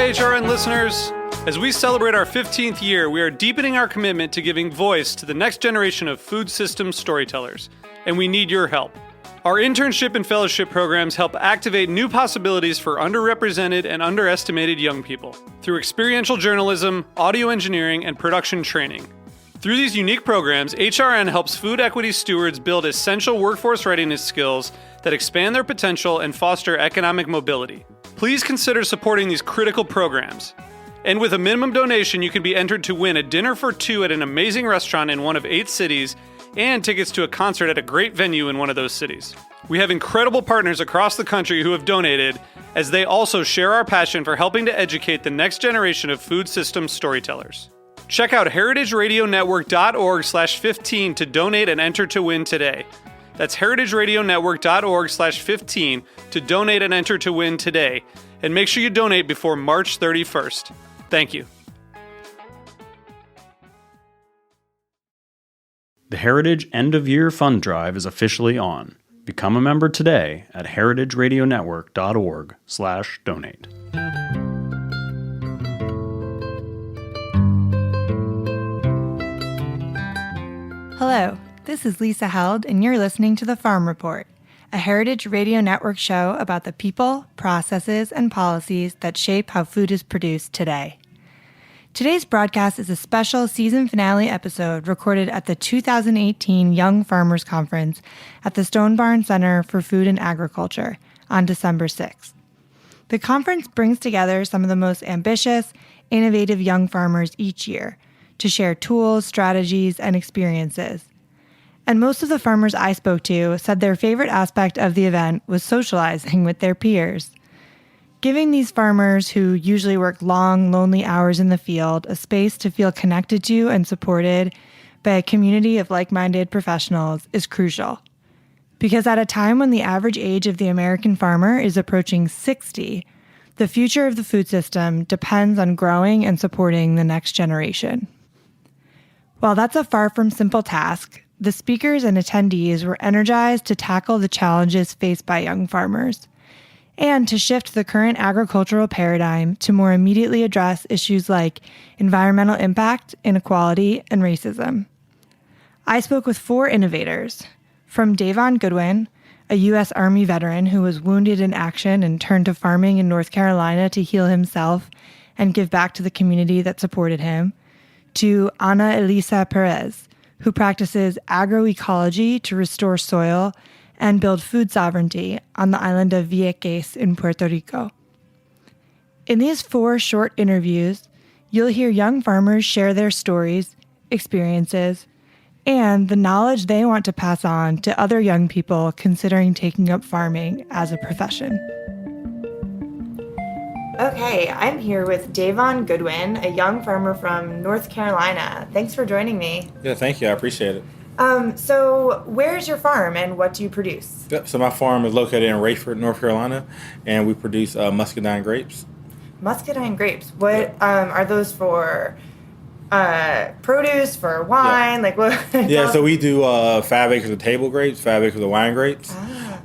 HRN listeners. As we celebrate our 15th year, we are deepening our commitment to giving voice to the next generation of food systems storytellers, and we need your help. Our internship and fellowship programs help activate new possibilities for underrepresented and underestimated young people through experiential journalism, audio engineering, and production training. Through these unique programs, HRN helps food equity stewards build essential workforce readiness skills that expand their potential and foster economic mobility. Please consider supporting these critical programs. And with a minimum donation, you can be entered to win a dinner for two at an amazing restaurant in one of 8 cities and tickets to a concert at a great venue in one of those cities. We have incredible partners across the country who have donated, as they also share our passion for helping to educate the next generation of food systems storytellers. Check out heritageradionetwork.org/15 to donate and enter to win today. That's heritageradionetwork.org/15 to donate and enter to win today. And make sure you donate before March 31st. Thank you. The Heritage End of Year Fund Drive is officially on. Become a member today at heritageradionetwork.org/donate. Hello, this is Lisa Held, and you're listening to The Farm Report, a Heritage Radio Network show about the people, processes, and policies that shape how food is produced today. Today's broadcast is a special season finale episode recorded at the 2018 Young Farmers Conference at the Stone Barn Center for Food and Agriculture on December 6th. The conference brings together some of the most ambitious, innovative young farmers each year to share tools, strategies, and experiences. And most of the farmers I spoke to said their favorite aspect of the event was socializing with their peers. Giving these farmers, who usually work long, lonely hours in the field, a space to feel connected to and supported by a community of like-minded professionals is crucial. Because at a time when the average age of the American farmer is approaching 60, the future of the food system depends on growing and supporting the next generation. While that's a far from simple task, the speakers and attendees were energized to tackle the challenges faced by young farmers and to shift the current agricultural paradigm to more immediately address issues like environmental impact, inequality, and racism. I spoke with 4 innovators, from Davon Goodwin, a U.S. Army veteran who was wounded in action and turned to farming in North Carolina to heal himself and give back to the community that supported him, to Ana Elisa Perez, who practices agroecology to restore soil and build food sovereignty on the island of Vieques in Puerto Rico. In these 4 short interviews, you'll hear young farmers share their stories, experiences, and the knowledge they want to pass on to other young people considering taking up farming as a profession. Okay, I'm here with Davon Goodwin, a young farmer from North Carolina. Thanks for joining me. Yeah, thank you. I appreciate it. So where's your farm and what do you produce? Yep, so my farm is located in Rayford, North Carolina, and we produce muscadine grapes. Muscadine grapes. What are those for? Produce, for wine? Yep. Like what? Yeah, so we do 5 acres of table grapes, 5 acres of wine grapes.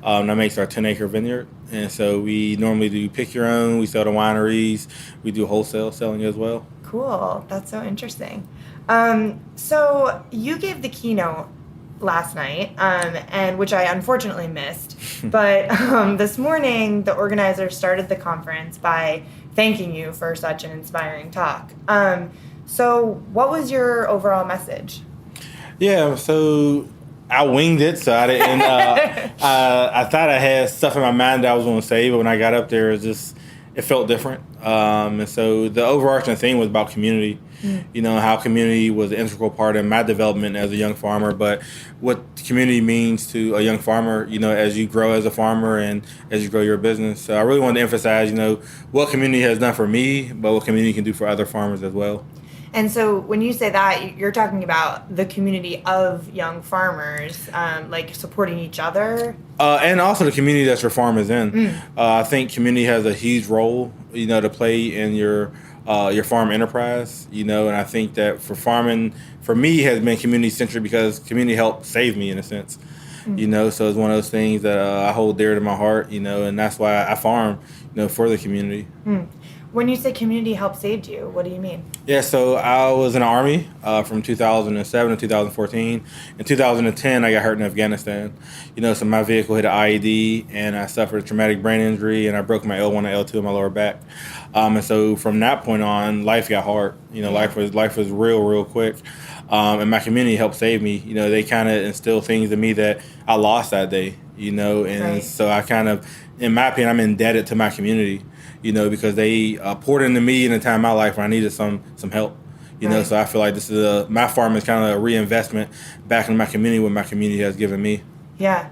That makes our 10-acre vineyard. And so we normally do pick your own. We sell to wineries. We do wholesale selling as well. Cool. That's so interesting. So you gave the keynote last night, and which I unfortunately missed. But this morning, the organizers started the conference by thanking you for such an inspiring talk. So what was your overall message? Yeah, so I winged it, so I didn't. I thought I had stuff in my mind that I was going to say, but when I got up there, it felt different. And so the overarching theme was about community. You know, how community was an integral part in my development as a young farmer, but what community means to a young farmer, you know, as you grow as a farmer and as you grow your business. So I really wanted to emphasize, you know, what community has done for me, but what community can do for other farmers as well. And so when you say that, you're talking about the community of young farmers, like supporting each other? And also the community that your farm is in. I think community has a huge role, you know, to play in your farm enterprise, you know, and I think that for farming, for me, has been community-centric because community helped save me in a sense. you know, so it's one of those things that I hold dear to my heart, you know, and that's why I farm, you know, for the community. When you say community help saved you, what do you mean? Yeah, so I was in the Army from 2007 to 2014. In 2010, I got hurt in Afghanistan. You know, so my vehicle hit an IED, and I suffered a traumatic brain injury, and I broke my L1 and L2 in my lower back. And so from that point on, life got hard. You know, life was real quick. And my community helped save me. You know, they kind of instilled things in me that I lost that day, you know, and so I kind of, in my opinion, I'm indebted to my community, you know, because they poured into me in a time in my life when I needed some help, you know, so I feel like this is my farm is kind of a reinvestment back in my community, what my community has given me. Yeah.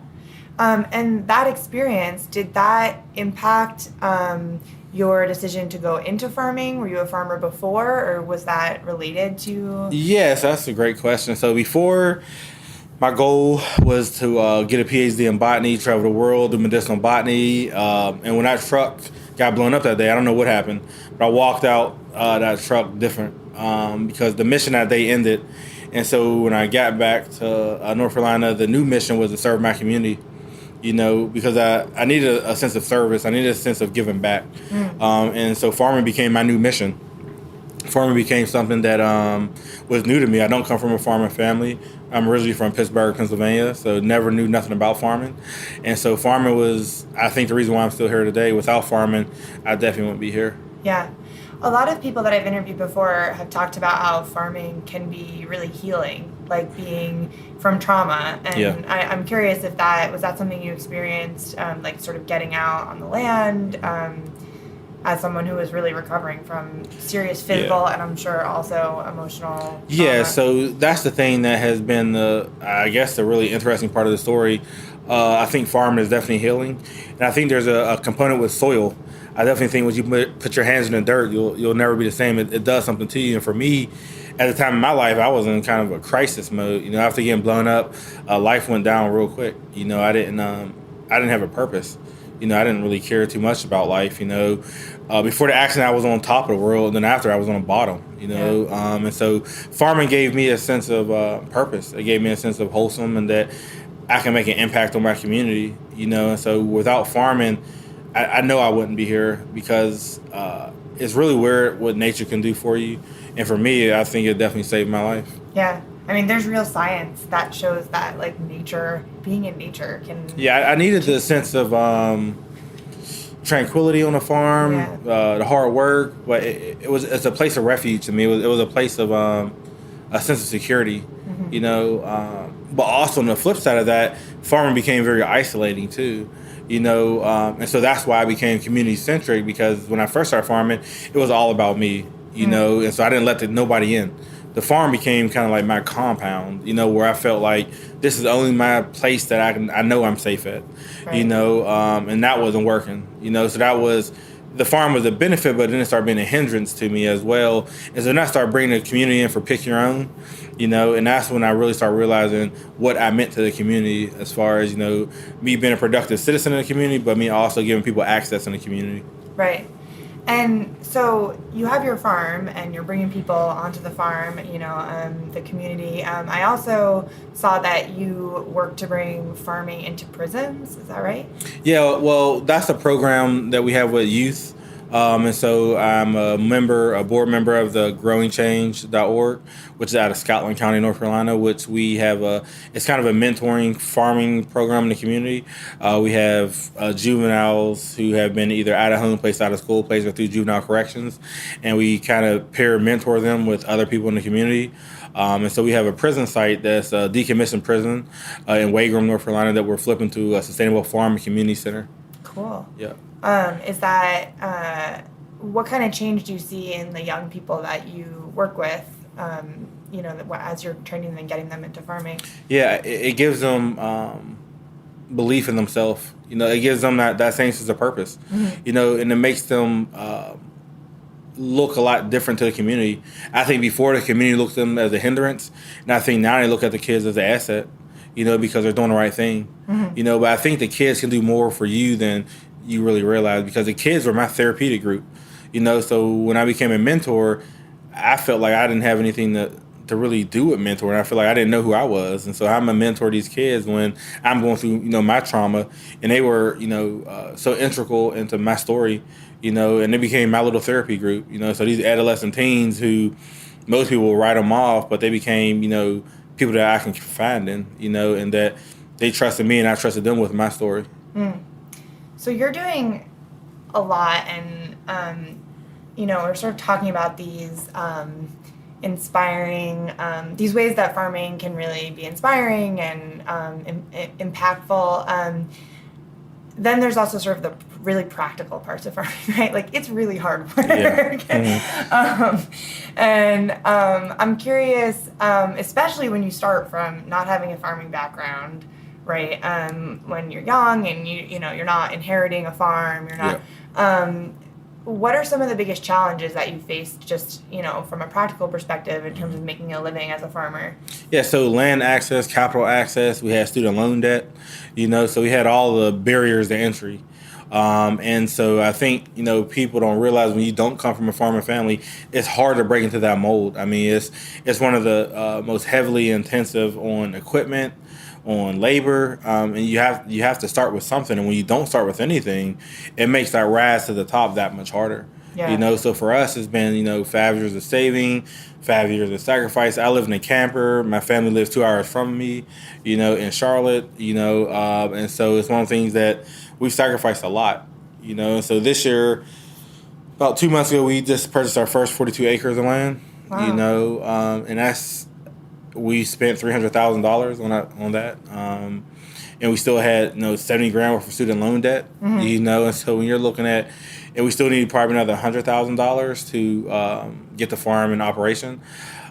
And that experience, did that impact your decision to go into farming? Were you a farmer before, or was that related to? Yes, that's a great question. So before, my goal was to get a PhD in botany, travel the world, do medicinal botany. And when that truck got blown up that day, I don't know what happened, but I walked out that truck different because the mission that day ended. And so when I got back to North Carolina, the new mission was to serve my community, you know, because I needed a sense of service. I needed a sense of giving back. And so farming became my new mission. Farming became something that was new to me. I don't come from a farming family. I'm originally from Pittsburgh, Pennsylvania, so never knew nothing about farming. And so farming was, I think, the reason why I'm still here today. Without farming, I definitely wouldn't be here. Yeah. A lot of people that I've interviewed before have talked about how farming can be really healing, like being from trauma. And I'm curious if was that something you experienced, like sort of getting out on the land, as someone who was really recovering from serious physical and I'm sure also emotional trauma. Yeah, so that's the thing that has been the really interesting part of the story. I think farming is definitely healing. And I think there's a component with soil. I definitely think when you put your hands in the dirt, you'll never be the same. It does something to you. And for me, at the time in my life, I was in kind of a crisis mode. You know, after getting blown up, life went down real quick. You know, I didn't have a purpose. You know, I didn't really care too much about life, you know. Before the accident, I was on top of the world, and then after, I was on the bottom, you know. And so farming gave me a sense of purpose. It gave me a sense of wholesome and that I can make an impact on my community, you know. And so without farming, I know I wouldn't be here because it's really weird what nature can do for you. And for me, I think it definitely saved my life. Yeah. I mean, there's real science that shows that, like, nature, being in nature can... Yeah, I needed the sense of tranquility on the farm, the hard work, but it's a place of refuge to me. It was a place of a sense of security, you know. But also on the flip side of that, farming became very isolating too, you know. And so that's why I became community-centric, because when I first started farming, it was all about me, you know, and so I didn't let nobody in. The farm became kind of like my compound, you know, where I felt like this is only my place that I know I'm safe at, you know, and that wasn't working, you know. So the farm was a benefit, but then it started being a hindrance to me as well. And so then I started bringing the community in for pick your own, you know, and that's when I really started realizing what I meant to the community as far as, you know, me being a productive citizen in the community, but me also giving people access in the community. Right. And so you have your farm and you're bringing people onto the farm, you know, the community. I also saw that you work to bring farming into prisons. Is that right? Yeah, well, that's a program that we have with youth. And so I'm a board member of the growingchange.org, which is out of Scotland County, North Carolina, which we have it's kind of a mentoring farming program in the community. We have juveniles who have been either out of home, placed out of school, placed through juvenile corrections, and we kind of peer mentor them with other people in the community. And so we have a prison site that's a decommissioned prison in Wagram, North Carolina, that we're flipping to a sustainable farm and community center. Cool. Yeah. Is that what kind of change do you see in the young people that you work with, you know, as you're training them and getting them into farming? Yeah, it gives them belief in themselves. You know, it gives them that same sense of purpose, you know, and it makes them look a lot different to the community. I think before, the community looked at them as a hindrance, and I think now they look at the kids as an asset, you know, because they're doing the right thing, you know. But I think the kids can do more for you than you really realize, because the kids were my therapeutic group, you know. So when I became a mentor, I felt like I didn't have anything to really do with mentoring. I feel like I didn't know who I was, and so I'm a mentor these kids when I'm going through my trauma, and they were so integral into my story, and they became my little therapy group. So these adolescent teens who most people will write them off, but they became people that I can confide in, and that they trusted me and I trusted them with my story. So you're doing a lot, and we're sort of talking about these inspiring, these ways that farming can really be inspiring and impactful. Then there's also sort of the really practical parts of farming, right? Like, it's really hard work. Yeah. Mm-hmm. I'm curious, especially when you start from not having a farming background, right? When you're young and you're not inheriting a farm, you're not. Yeah. What are some of the biggest challenges that you faced just, from a practical perspective in terms of making a living as a farmer? Yeah, so land access, capital access, we had student loan debt, so we had all the barriers to entry. And so I think, people don't realize when you don't come from a farming family, it's hard to break into that mold. I mean, it's one of the most heavily intensive on equipment, on labor, and you have to start with something. And when you don't start with anything, it makes that rise to the top that much harder. Yeah. So for us, it's been 5 years of saving, 5 years of sacrifice. I live in a camper. My family lives 2 hours from me, in Charlotte. And so it's one of the things that we've sacrificed a lot. And so this year, about 2 months ago, we just purchased our first 42 acres of land. Wow. And we spent $300,000 on that, and we still had $70,000 worth of student loan debt. Mm-hmm. And so when you're looking at, and we still need probably another $100,000 to get the farm in operation,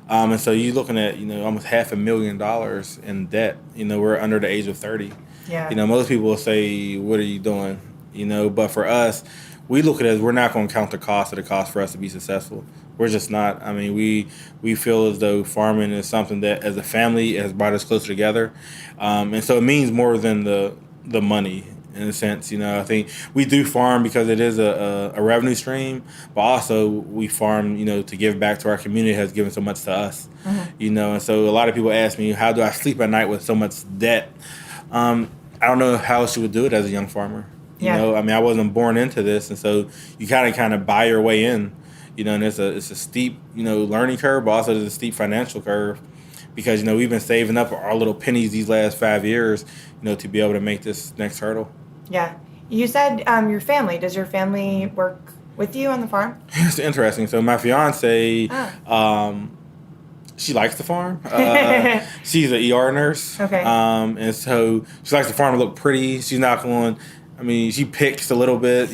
and so you're looking at almost $500,000 in debt. We're under the age of 30. Yeah. Most people will say, "What are you doing?" But for us, we look at it as we're not going to count the cost of the cost for us to be successful. We're just not. I mean, we feel as though farming is something that, as a family, has brought us closer together, and so it means more than the money. In a sense, I think we do farm because it is a revenue stream, but also we farm, to give back to our community. It has given so much to us, and so a lot of people ask me, how do I sleep at night with so much debt? I don't know how else you would do it as a young farmer. I mean, I wasn't born into this, and so you kind of buy your way in, and it's a steep, learning curve, but also there's a steep financial curve, because we've been saving up our little pennies these last 5 years, to be able to make this next hurdle. Yeah, you said your family. Does your family work with you on the farm? It's interesting. So my fiance, she likes to farm. She's an ER nurse. Okay. And so she likes the farm to look pretty. She's not going. I mean, she picks a little bit,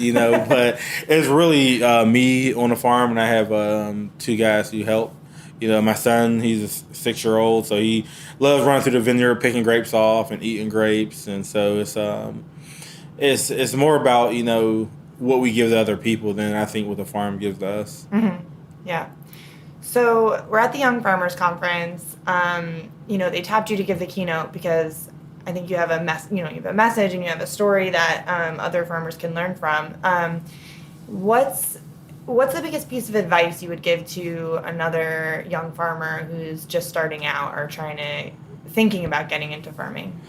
but it's really me on the farm, and I have 2 guys who help. My son, he's a 6-year-old, so he loves running through the vineyard, picking grapes off and eating grapes, and so it's more about what we give to other people than I think what the farm gives to us. Mm-hmm. Yeah. So we're at the Young Farmers Conference. They tapped you to give the keynote because I think you have a you have a message and you have a story that other farmers can learn from. What's the biggest piece of advice you would give to another young farmer who's just starting out or thinking about getting into farming?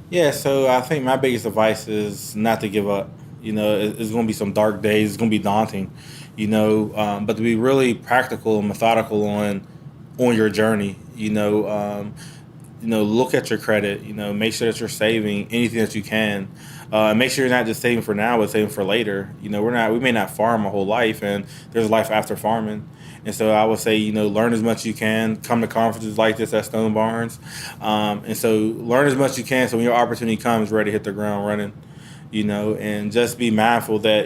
Yeah, so I think my biggest advice is not to give up. It's going to be some dark days. It's going to be daunting, but to be really practical and methodical on your journey. Look at your credit. Make sure that you're saving anything that you can. Make sure you're not just saving for now, but saving for later. We may not farm a whole life, and there's a life after farming. And so I would say, learn as much as you can. Come to conferences like this at Stone Barns. And so learn as much as you can so when your opportunity comes, ready to hit the ground running, and just be mindful that,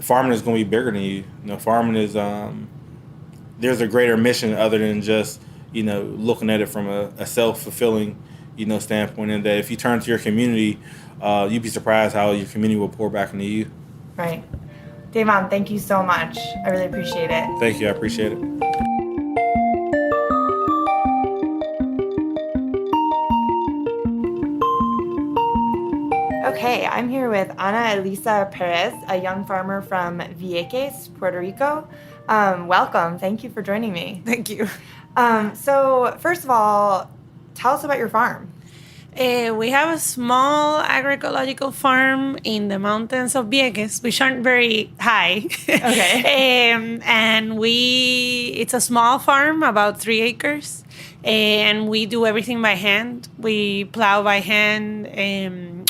farming is going to be bigger than you. Farming is, there's a greater mission other than just, looking at it from a self-fulfilling, standpoint, and that if you turn to your community, you'd be surprised how your community will pour back into you. Right. Davon, thank you so much. I really appreciate it. Thank you. I appreciate it. Okay, I'm here with Ana Elisa Perez, a young farmer from Vieques, Puerto Rico. Welcome. Thank you for joining me. Thank you. So, first of all, tell us about your farm. We have a small agroecological farm in the mountains of Vieques, which aren't very high. Okay. And it's a small farm, about 3 acres. And we do everything by hand. We plow by hand,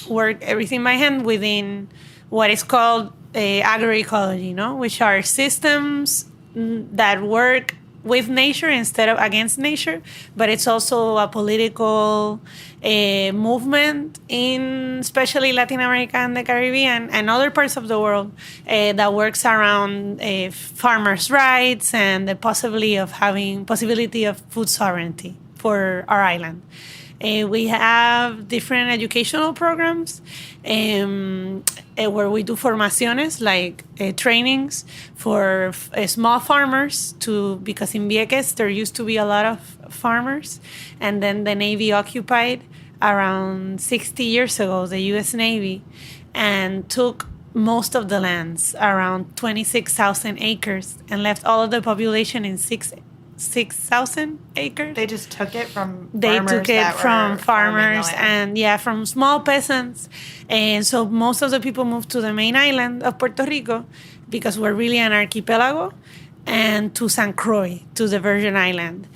work everything by hand within what is called agroecology, which are systems that work with nature instead of against nature, but it's also a political movement in especially Latin America and the Caribbean and other parts of the world that works around farmers' rights and the possibility of food sovereignty for our island. We have different educational programs where we do formaciones, like trainings for small farmers because in Vieques there used to be a lot of farmers, and then the Navy occupied around 60 years ago, the U.S. Navy, and took most of the lands, around 26,000 acres, and left all of the population in 6,000 acres. They just took it from farmers and from small peasants. And so most of the people moved to the main island of Puerto Rico because we're really an archipelago, and to St. Croix, to the Virgin Island.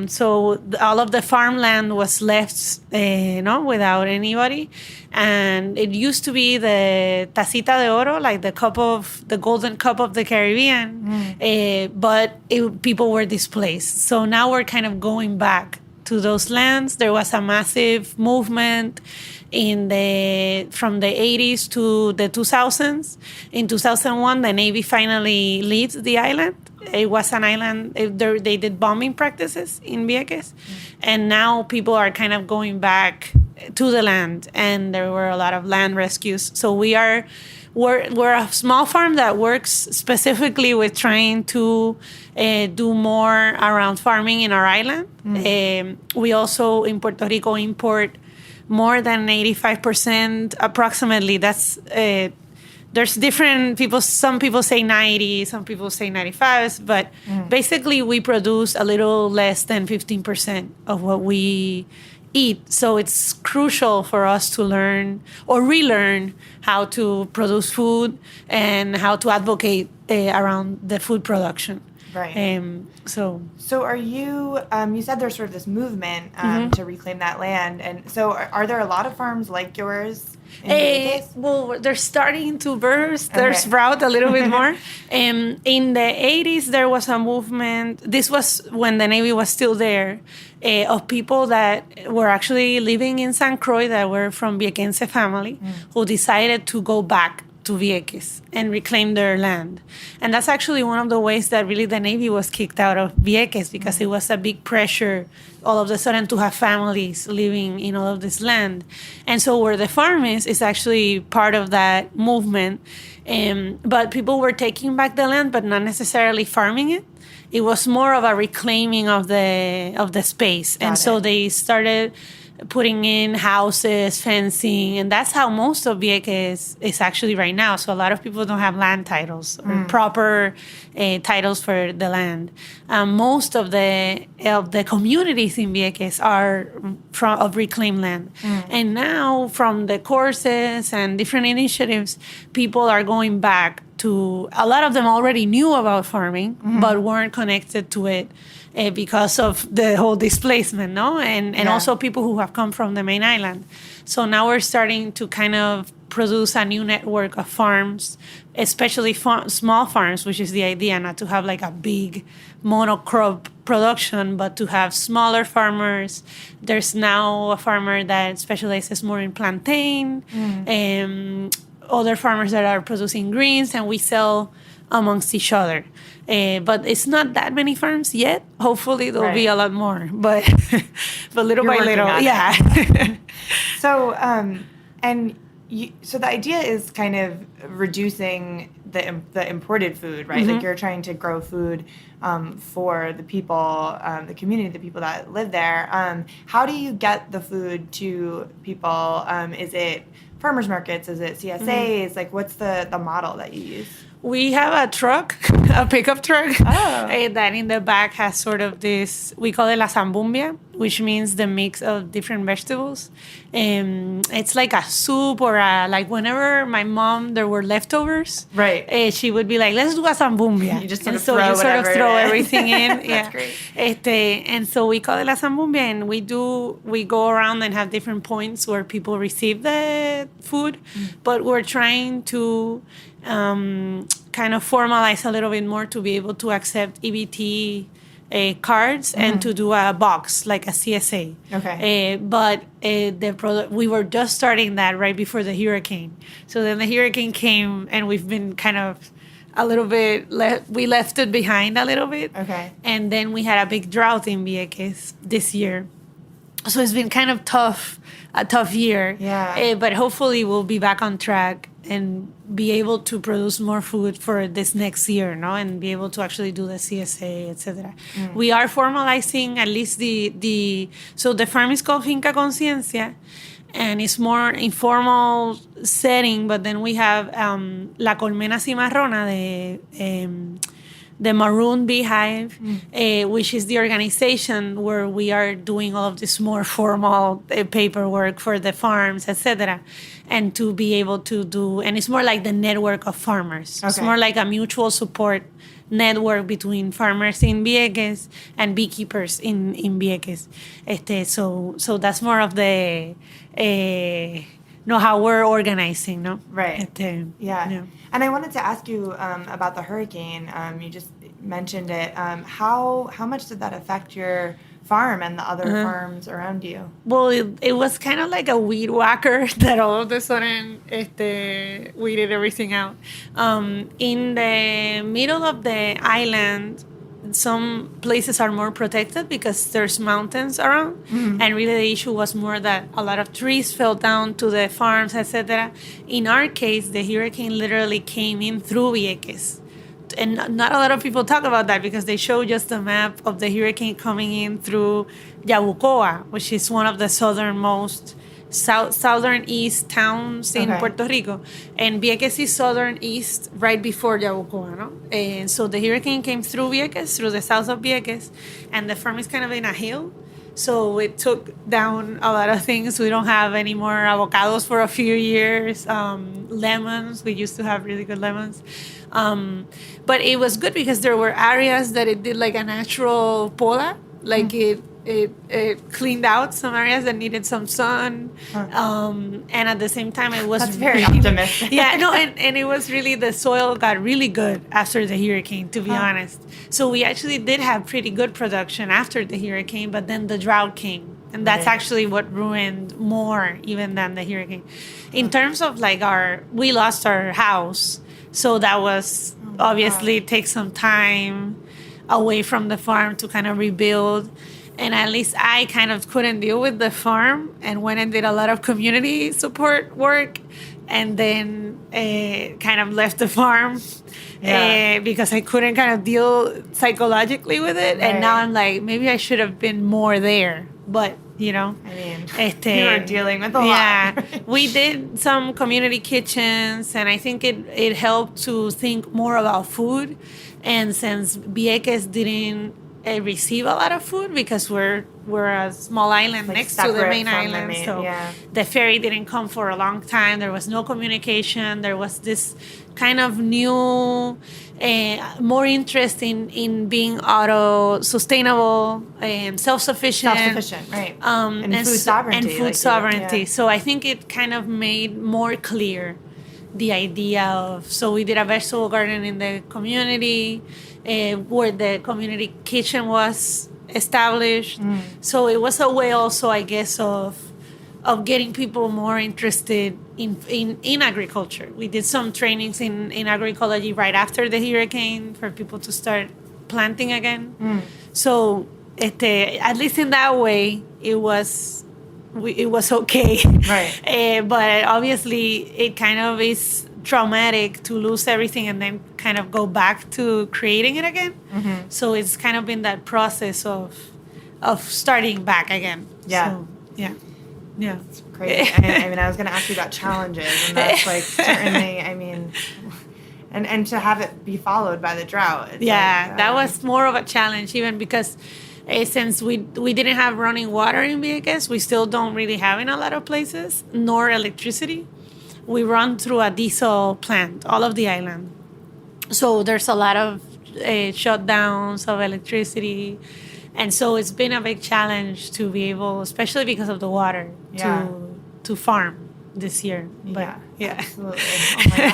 So all of the farmland was left, without anybody. And it used to be the tacita de oro, like the golden cup of the Caribbean, but people were displaced. So now we're kind of going back to those lands. There was a massive movement from the 80s to the 2000s. In 2001, the Navy finally left the island. It was an island. They did bombing practices in Vieques, and now people are kind of going back to the land, and there were a lot of land rescues. So we're a small farm that works specifically with trying to do more around farming in our island. We also in Puerto Rico import more than 85%, approximately. That's there's different people. Some people say 90, some people say 95, but basically we produce a little less than 15% of what we eat. So it's crucial for us to learn or relearn how to produce food and how to advocate around the food production. Right. So are you? You said there's sort of this movement to reclaim that land, and so are there a lot of farms like yours? Well, they're starting to burst. They're sprout a little bit more. In the 80s, there was a movement. This was when the Navy was still there, of people that were actually living in St. Croix that were from Viequense family who decided to go back to Vieques and reclaim their land. And that's actually one of the ways that really the Navy was kicked out of Vieques, because it was a big pressure all of a sudden to have families living in all of this land. And so where the farm is actually part of that movement. But people were taking back the land, but not necessarily farming it. It was more of a reclaiming of the space. And so they started putting in houses, fencing, and that's how most of Vieques is actually right now. So a lot of people don't have land titles or proper titles for the land. Most of the communities in Vieques are of reclaimed land. And now from the courses and different initiatives, people are going back to, a lot of them already knew about farming, but weren't connected to it because of the whole displacement, and also people who have come from the main island. So now we're starting to kind of produce a new network of farms, especially small farms, which is the idea, not to have like a big monocrop production, but to have smaller farmers. There's now a farmer that specializes more in plantain, other farmers that are producing greens, and we sell amongst each other. But it's not that many farms yet. Hopefully there'll be a lot more, but little by little, So, so the idea is kind of reducing the imported food, right? Like you're trying to grow food for the people, the community, the people that live there. How do you get the food to people? Is it farmers markets? Is it CSAs? Like, what's the model that you use? We have a truck, a pickup truck, that in the back has sort of this, we call it la zambumbia, which means the mix of different vegetables. It's like a soup or like whenever my mom, there were leftovers. Right. She would be like, let's do a zambumbia. You just sort and of so throw you sort of whatever throw it is. everything in. That's Yeah. great. And so we call it la zambumbia, and we go around and have different points where people receive the food, but we're trying to kind of formalize a little bit more to be able to accept EBT cards and to do a box like a CSA. Okay. But we were just starting that right before the hurricane. So then the hurricane came, and we've been kind of a little bit we left it behind a little bit. Okay. And then we had a big drought in Vieques this year. So it's been kind of a tough year. Yeah. But hopefully we'll be back on track and be able to produce more food for this next year, no? And be able to actually do the CSA, etc. We are formalizing at least so the farm is called Finca Conciencia, and it's more informal setting, but then we have La Colmena Cimarrona, the maroon beehive, which is the organization where we are doing all of this more formal paperwork for the farms, etc. And to be able to do, and it's more like the network of farmers. Okay. It's more like a mutual support network between farmers in Vieques and beekeepers in Vieques. So that's more of the how we're organizing, no? Right. Yeah. And I wanted to ask you about the hurricane. You just mentioned it. How much did that affect your farm and the other farms around you? Well, it was kind of like a weed whacker that all of a sudden weeded everything out. In the middle of the island, some places are more protected because there's mountains around, and really the issue was more that a lot of trees fell down to the farms, etc. In our case, the hurricane literally came in through Vieques, and not a lot of people talk about that because they show just a map of the hurricane coming in through Yabucoa, which is one of the southernmost southern east towns in Puerto Rico, and Vieques is southern east right before Yabucoa, no? And so the hurricane came through Vieques, through the south of Vieques, and the farm is kind of in a hill, so it took down a lot of things. We don't have any more avocados for a few years. Lemons, we used to have really good lemons, but it was good because there were areas that it did like a natural poda, like it cleaned out some areas that needed some sun, and at the same time it was that's very optimistic. And it was really, the soil got really good after the hurricane, to be honest. So we actually did have pretty good production after the hurricane, but then the drought came, and that's actually what ruined more even than the hurricane. In terms of like we lost our house, so that was obviously take some time away from the farm to kind of rebuild. And at least I kind of couldn't deal with the farm and went and did a lot of community support work, and then kind of left the farm because I couldn't kind of deal psychologically with it. Right. And now I'm like, maybe I should have been more there. But, you know, I mean, you were dealing with a lot. Yeah, we did some community kitchens, and I think it helped to think more about food. And since Vieques didn't receive a lot of food because we're a small island like next to the main island, the ferry didn't come for a long time. There was no communication. There was this kind of new more interest in being auto-sustainable and self-sufficient. Self-sufficient, right. And food sovereignty. And food sovereignty. So I think it kind of made more clear the idea of, so we did a vegetable garden in the community where the community kitchen was established. So it was a way also, I guess, of getting people more interested in agriculture. We did some trainings in agroecology right after the hurricane for people to start planting again. So at least in that way, it was okay. Right. But obviously, it kind of is traumatic to lose everything and then kind of go back to creating it again. So it's kind of been that process of starting back again. Yeah. So, yeah. Yeah. It's crazy. I mean, I was going to ask you about challenges, and that's like certainly, I mean, and to have it be followed by the drought. It's That was more of a challenge, even because since we didn't have running water in Vieques, we still don't really have in a lot of places, nor electricity. We run through a diesel plant, all of the island. So there's a lot of shutdowns of electricity. And so it's been a big challenge to be able, especially because of the water, to farm this year. But, absolutely. Oh my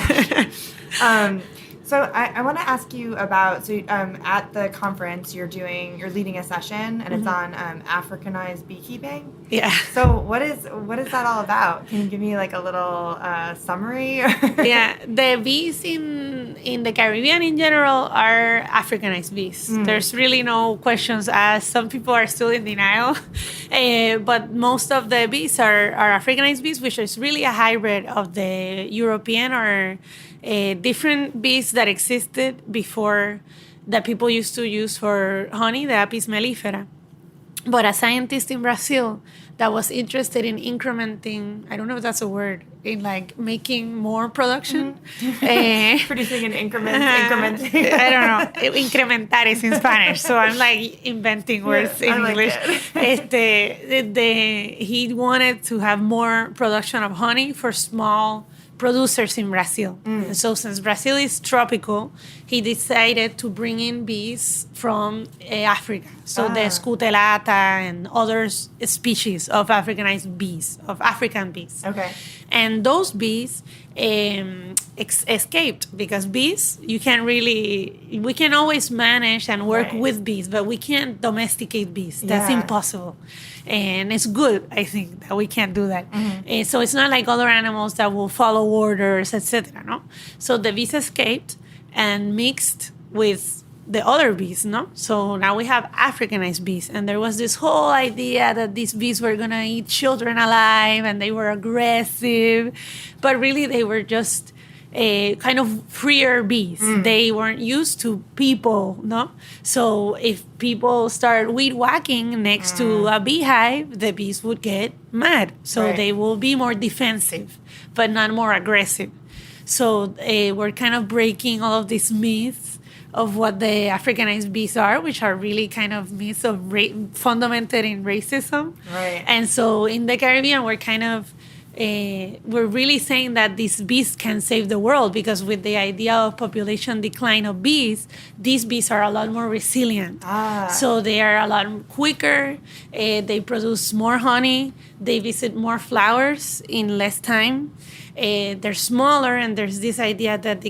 gosh. So I want to ask you about, at the conference you're leading a session, and it's on Africanized beekeeping. Yeah. So what is that all about? Can you give me like a little summary? Yeah, the bees in the Caribbean in general are Africanized bees. There's really no questions asked. Some people are still in denial, but most of the bees are Africanized bees, which is really a hybrid of the European or different bees that existed before that people used to use for honey, the Apis mellifera. But a scientist in Brazil that was interested in incrementing, I don't know if that's a word, in like making more production. Producing in increments, incrementing. I don't know. Incrementar is in Spanish, so I'm like inventing words in English. He wanted to have more production of honey for small producers in Brazil. So since Brazil is tropical, he decided to bring in bees from Africa. So the Scutelata and other species of Africanized bees, of African bees. Okay. And those bees escaped because bees, we can always manage and work with bees, but we can't domesticate bees. That's impossible. And it's good, I think, that we can't do that. So it's not like other animals that will follow orders, etc. No, so the bees escaped and mixed with the other bees. No, so now we have Africanized bees, and there was this whole idea that these bees were gonna eat children alive and they were aggressive, but really they were just kind of freer bees. They weren't used to people, no? So if people start weed whacking next to a beehive, the bees would get mad. So they will be more defensive, but not more aggressive. So we're kind of breaking all of these myths of what the Africanized bees are, which are really kind of myths of fundamented in racism. Right. And so in the Caribbean, we're kind of we're really saying that these bees can save the world, because with the idea of population decline of bees, these bees are a lot more resilient. So they are a lot quicker. They produce more honey. They visit more flowers in less time. They're smaller, and there's this idea that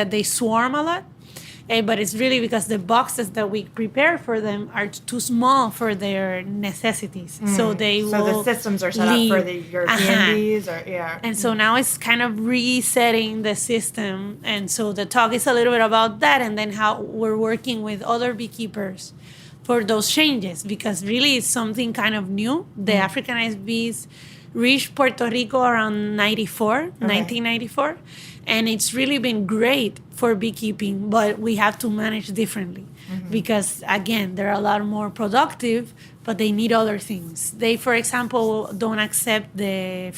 they swarm a lot. But it's really because the boxes that we prepare for them are too small for their necessities. So the systems are set up for the European bees, And so now it's kind of resetting the system. And so the talk is a little bit about that, and then how we're working with other beekeepers for those changes, because really it's something kind of new. The Africanized bees reached Puerto Rico around 1994. And it's really been great for beekeeping, but we have to manage differently because, again, they're a lot more productive, but they need other things. They, for example, don't accept the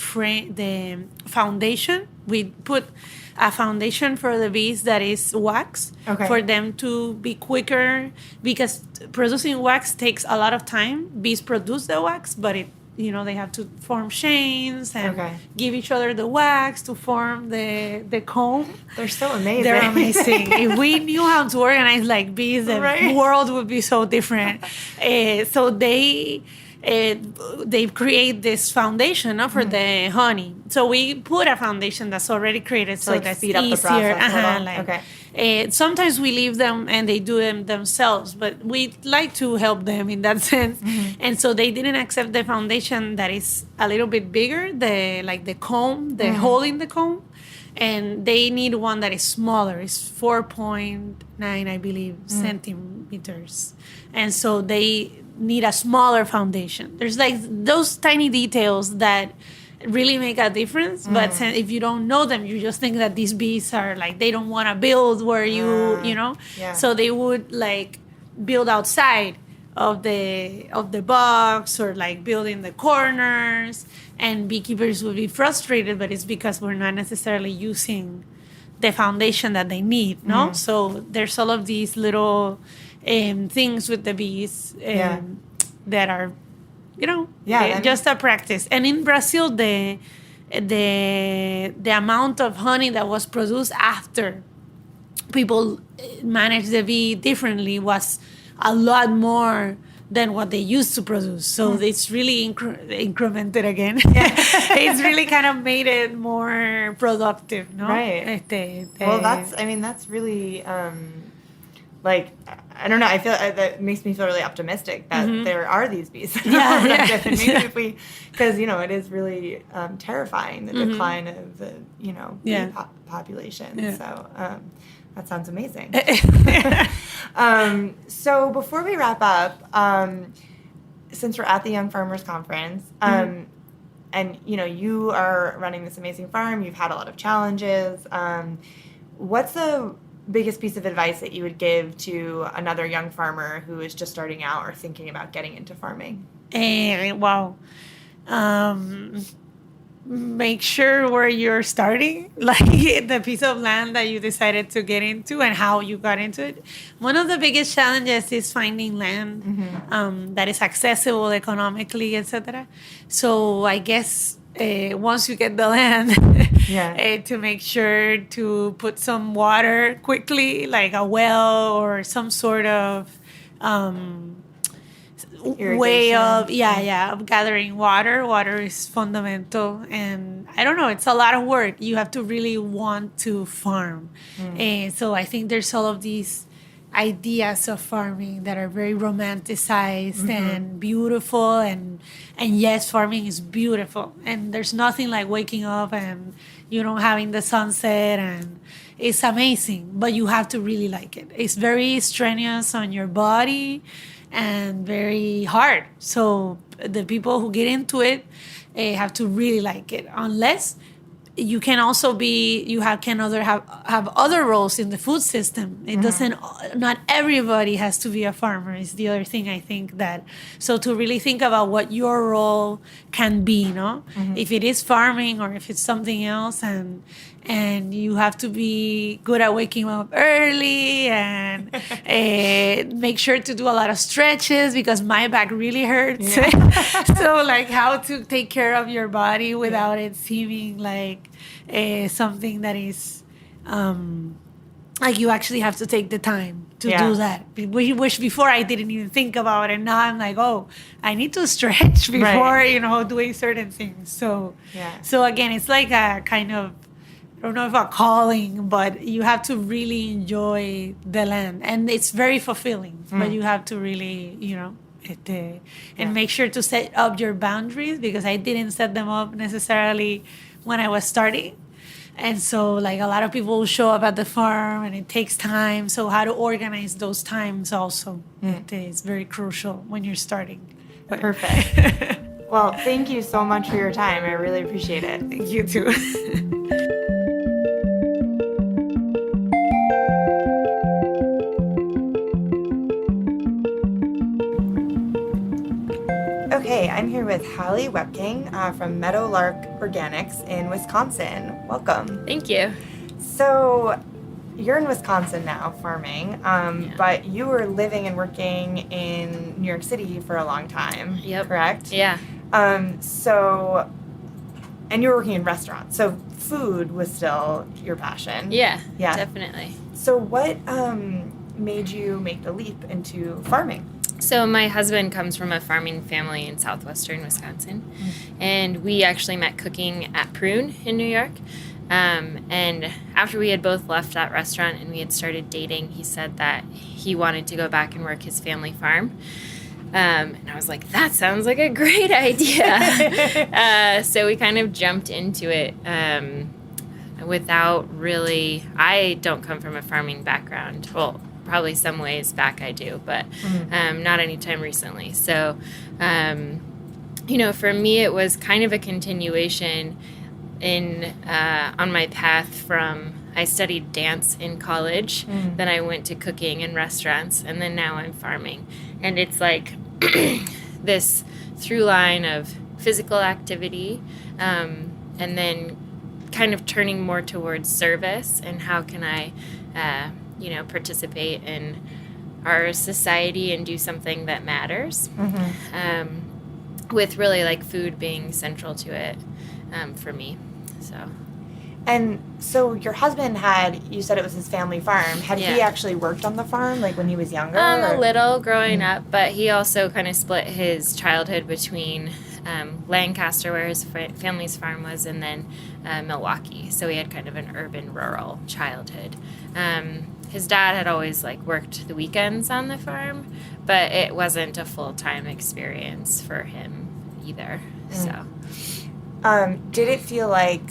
foundation. We put a foundation for the bees that is wax for them to be quicker, because producing wax takes a lot of time. Bees produce the wax, but they have to form chains and give each other the wax to form the comb. They're so amazing. They're amazing. If we knew how to organize like bees, the world would be so different. So they create this foundation for the honey. So we put a foundation that's already created, so that's speed up easier. the process. Sometimes we leave them and they do them themselves, but we like to help them in that sense. And so they didn't accept the foundation that is a little bit bigger, the comb, the hole in the comb. And they need one that is smaller. It's 4.9, I believe, centimeters. And so they need a smaller foundation. There's like those tiny details that really make a difference, but if you don't know them, you just think that these bees are like, they don't want to build where so they would like build outside the box, or like building the corners, and beekeepers will be frustrated, but it's because we're not necessarily using the foundation that they need, no? So there's all of these little things with the bees that are, just a practice. And in Brazil, the amount of honey that was produced after people managed the bee differently was a lot more than what they used to produce. So it's really incremented again. It's really kind of made it more productive, no? Right. Well, that's really, like, I don't know. I feel that makes me feel really optimistic that there are these bees. And maybe if we, because, it is really terrifying, the decline of the, bee population. Yeah. So that sounds amazing. So before we wrap up, since we're at the Young Farmers Conference, and, you are running this amazing farm, you've had a lot of challenges. What's the biggest piece of advice that you would give to another young farmer who is just starting out or thinking about getting into farming? Wow. Make sure where you're starting, like the piece of land that you decided to get into and how you got into it. One of the biggest challenges is finding land that is accessible economically, etc. So I guess once you get the land, to make sure to put some water quickly, like a well or some sort of way of of gathering water. Water is fundamental, and I don't know, it's a lot of work. You have to really want to farm. And so I think there's all of these ideas of farming that are very romanticized and beautiful, and yes, farming is beautiful, and there's nothing like waking up and having the sunset, and it's amazing, but you have to really like it. It's very strenuous on your body and very hard. So the people who get into it have to really like it, unless you can also have other roles in the food system. It doesn't, not everybody has to be a farmer is the other thing I think that, so to really think about what your role can be, if it is farming or if it's something else, and you have to be good at waking up early and make sure to do a lot of stretches because my back really hurts. So like how to take care of your body without it seeming like something that is like you actually have to take the time to do that. Which before I didn't even think about it. Now I'm like, oh, I need to stretch before, doing certain things. So again, it's like a kind of, I don't know if a calling, but you have to really enjoy the land. And it's very fulfilling, but you have to really, and make sure to set up your boundaries, because I didn't set them up necessarily when I was starting. And so like a lot of people will show up at the farm and it takes time. So how to organize those times also it is very crucial when you're starting. Perfect. Well, thank you so much for your time. I really appreciate it. Thank you too. Okay, I'm here with Hallie Webking from Meadowlark Organics in Wisconsin. Welcome. Thank you. So, you're in Wisconsin now, farming, but you were living and working in New York City for a long time, correct? Yeah. And you were working in restaurants, so food was still your passion. Yeah, definitely. So what made you make the leap into farming? So my husband comes from a farming family in southwestern Wisconsin, and we actually met cooking at Prune in New York. And after we had both left that restaurant and we had started dating, he said that he wanted to go back and work his family farm. And I was like, that sounds like a great idea. So we kind of jumped into it without really, I don't come from a farming background. Well, probably some ways back I do, but not anytime recently. So, for me, it was kind of a continuation on my path from, I studied dance in college, then I went to cooking in restaurants, and then now I'm farming. And it's like this through line of physical activity, and then kind of turning more towards service and how can I, participate in our society and do something that matters, with really like food being central to it for me. And so your husband you said it was his family farm. Had he actually worked on the farm, like when he was younger? A little growing up, but he also kind of split his childhood between Lancaster, where his family's farm was, and then Milwaukee. So he had kind of an urban, rural childhood. His dad had always like worked the weekends on the farm, but it wasn't a full-time experience for him either. So, did it feel like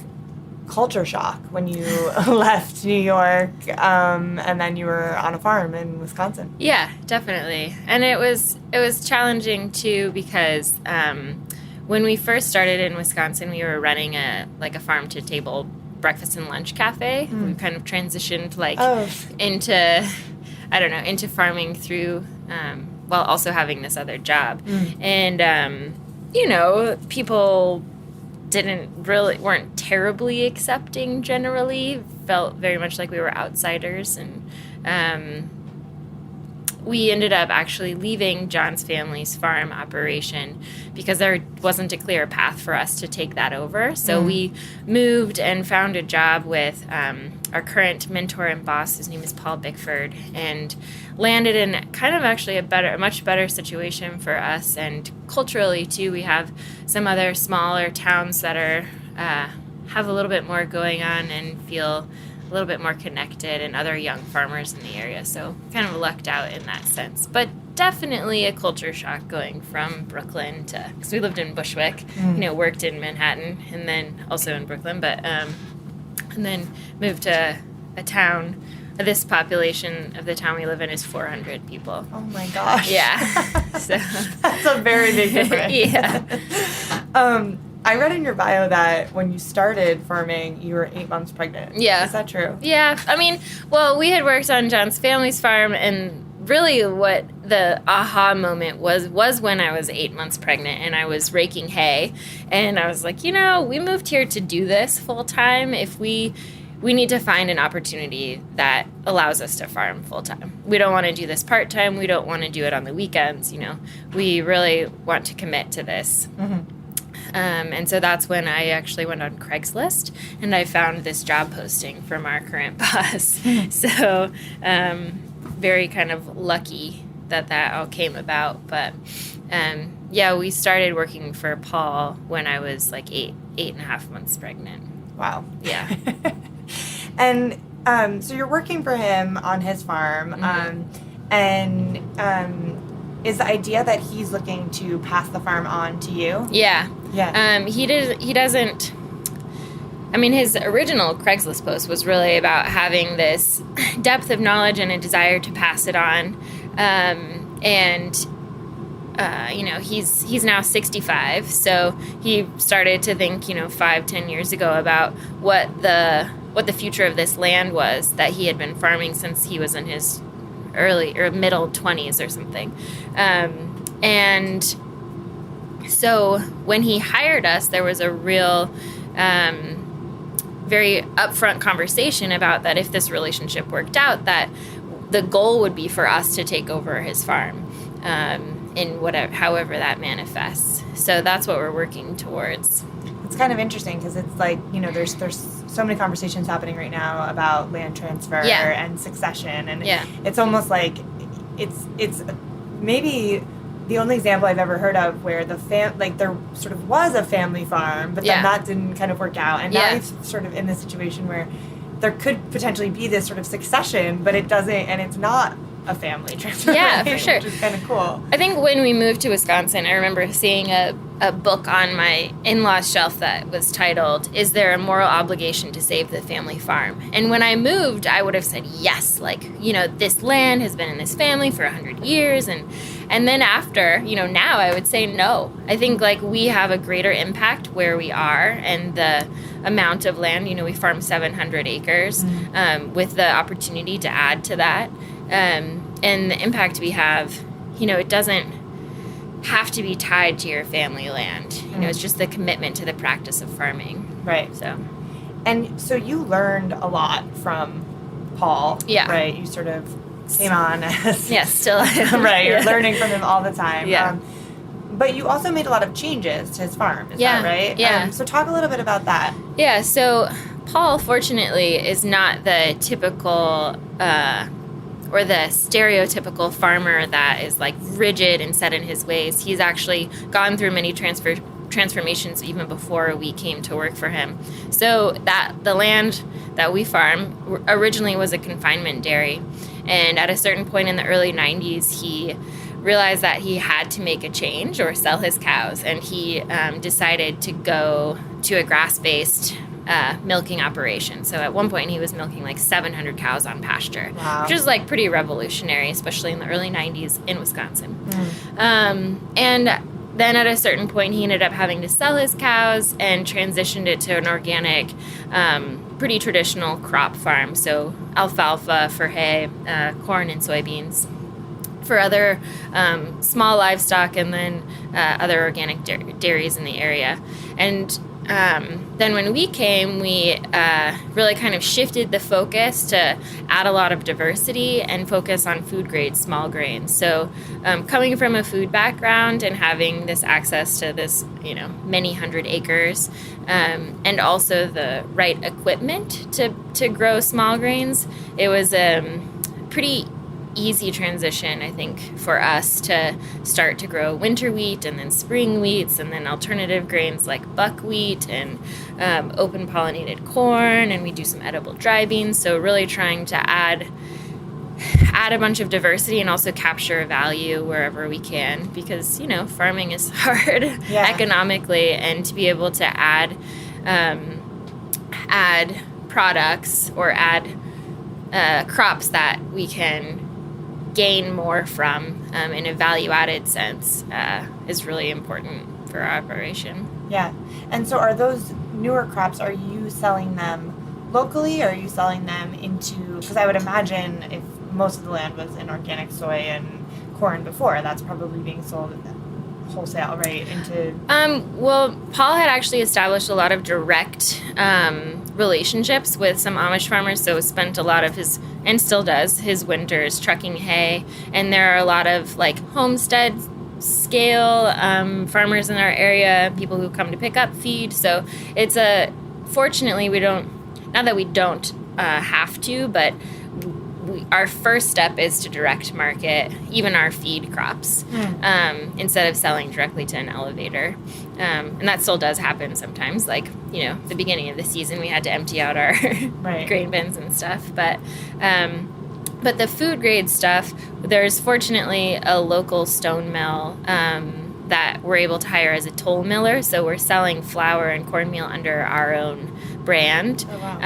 culture shock when you left New York and then you were on a farm in Wisconsin? Yeah, definitely. And it was challenging too because when we first started in Wisconsin, we were running a farm to table breakfast and lunch cafe. We kind of transitioned into farming through while also having this other job. And people weren't terribly accepting generally, felt very much like we were outsiders, and we ended up actually leaving John's family's farm operation because there wasn't a clear path for us to take that over. So we moved and found a job with our current mentor and boss, whose name is Paul Bickford, and landed in kind of actually a much better situation for us. And culturally too, we have some other smaller towns that are have a little bit more going on and feel a little bit more connected, and other young farmers in the area. So kind of lucked out in that sense. But definitely a culture shock going from Brooklyn to, because we lived in Bushwick, worked in Manhattan, and then also in Brooklyn, but and then moved to a town. This population of the town we live in is 400 people. Oh my gosh. Yeah. So that's a very big difference. Yeah. I read in your bio that when you started farming, you were 8 months pregnant. Yeah. Is that true? Yeah. I mean, well, we had worked on John's family's farm, and really what the aha moment was when I was 8 months pregnant and I was raking hay. And I was like, we moved here to do this full time. If we need to find an opportunity that allows us to farm full time. We don't want to do this part time. We don't want to do it on the weekends. We really want to commit to this. And so that's when I actually went on Craigslist and I found this job posting from our current boss. So very kind of lucky that all came about. But we started working for Paul when I was like 8.5 months pregnant. Wow. Yeah. And so you're working for him on his farm, is the idea that he's looking to pass the farm on to you? Yeah. Yeah. He doesn't. I mean, his original Craigslist post was really about having this depth of knowledge and a desire to pass it on, he's now 65, so he started to think 5-10 years ago about what the future of this land was that he had been farming since he was in his early or middle 20s or something, and so when he hired us, there was a real very upfront conversation about that if this relationship worked out, that the goal would be for us to take over his farm in however that manifests. So that's what we're working towards. It's kind of interesting because it's like, there's so many conversations happening right now about land transfer and succession, and it's almost like it's maybe the only example I've ever heard of where there sort of was a family farm, but then that didn't kind of work out. And now he's sort of in this situation where there could potentially be this sort of succession, but it doesn't, and it's not a family transfer. Yeah, for sure. Which is kind of cool. I think when we moved to Wisconsin, I remember seeing a a book on my in-laws shelf that was titled, "Is There a Moral Obligation to Save the Family Farm?" And when I moved, I would have said yes, like, this land has been in this family for 100 years. And then after, now I would say no. I think, like, we have a greater impact where we are, and the amount of land, we farm 700 acres with the opportunity to add to that. And the impact we have, it doesn't have to be tied to your family land. It's just the commitment to the practice of farming. Right. And so you learned a lot from Paul. Yeah. Right. You sort of came on as still right. You're learning from him all the time. Yeah. But you also made a lot of changes to his farm. Is that right? Yeah. So talk a little bit about that. Yeah. So Paul, fortunately, is not the typical or the stereotypical farmer that is like rigid and set in his ways. He's actually gone through many transformations even before we came to work for him. So that the land that we farm originally was a confinement dairy. And at a certain point in the early 90s, he realized that he had to make a change or sell his cows. And he decided to go to a grass-based milking operation. So at one point he was milking like 700 cows on pasture, which is like pretty revolutionary, especially in the early 90s in Wisconsin. And then at a certain point he ended up having to sell his cows and transitioned it to an organic, pretty traditional crop farm. So alfalfa for hay, corn and soybeans for other small livestock, and then other organic dairies in the area. And then when we came, we really kind of shifted the focus to add a lot of diversity and focus on food grade small grains. So coming from a food background and having this access to this, many hundred acres, and also the right equipment to grow small grains, it was a pretty easy transition, I think, for us to start to grow winter wheat and then spring wheats and then alternative grains like buckwheat and open pollinated corn, and we do some edible dry beans. So really trying to add a bunch of diversity and also capture value wherever we can, because farming is hard economically, and to be able to add products or add crops that we can gain more from in a value-added sense is really important for our operation. Yeah. And so are those newer crops, are you selling them locally, or are you selling them into, because I would imagine if most of the land was in organic soy and corn before, that's probably being sold wholesale, right, into... Well, Paul had actually established a lot of direct relationships with some Amish farmers, so spent a lot of his, and still does, his winters trucking hay. And there are a lot of like homestead scale farmers in our area, people who come to pick up feed. So it's fortunately we don't, not that we don't have to, but our first step is to direct market even our feed crops instead of selling directly to an elevator. And that still does happen sometimes. Like, the beginning of the season, we had to empty out our grain bins and stuff. But the food grade stuff, there's fortunately a local stone mill that we're able to hire as a toll miller. So we're selling flour and cornmeal under our own brand. Oh, wow.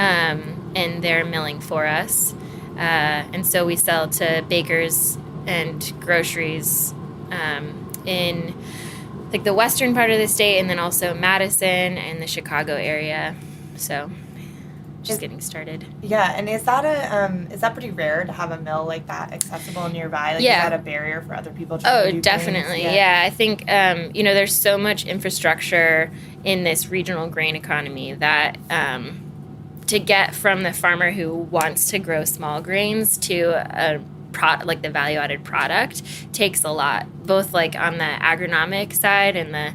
And they're milling for us. And so we sell to bakers and groceries in like the western part of the state, and then also Madison and the Chicago area. So just getting started. Yeah, and is that pretty rare to have a mill like that accessible nearby? Like, is that a barrier for other people trying to do definitely. things? Yeah, I think there's so much infrastructure in this regional grain economy that to get from the farmer who wants to grow small grains to like the value-added product takes a lot, both like on the agronomic side and the,